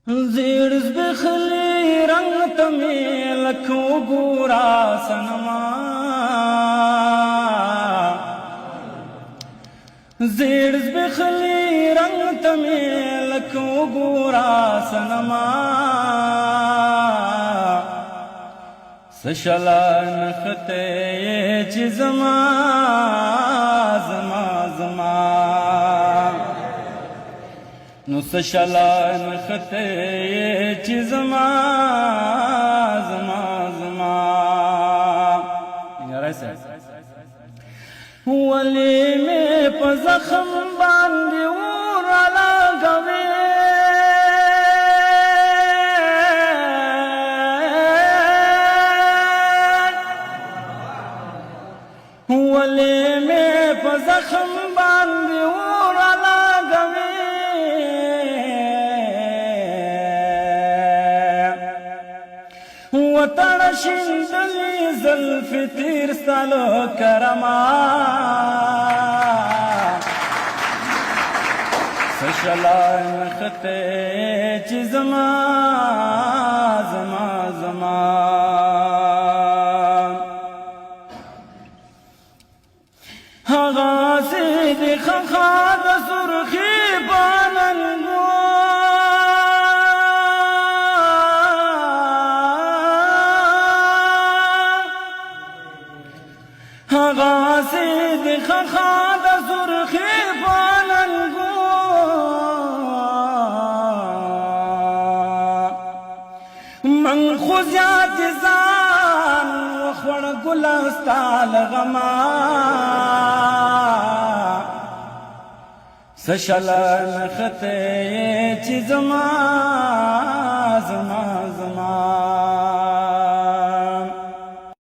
زیړ زبخلی رنگ تمی لکو گورا سنما زیړ زبخلی رنگ تمی لکو گورا سنما سشلا نخته چی زما زما زما نو سشلا نخته چی زما زما زما ولی میں پا زخم باندی ورا لگوی ولی میں پا زخم باندی ورا لگوی وترشندلی زلف تیر سالو کرما سشلا نخته چی زما زما زما غازی دی خخاد سرخی باننگو غازی دی خخاد سرخی باننگو من خوزیات زان وخور گلستال غما سشلا نخته چی زما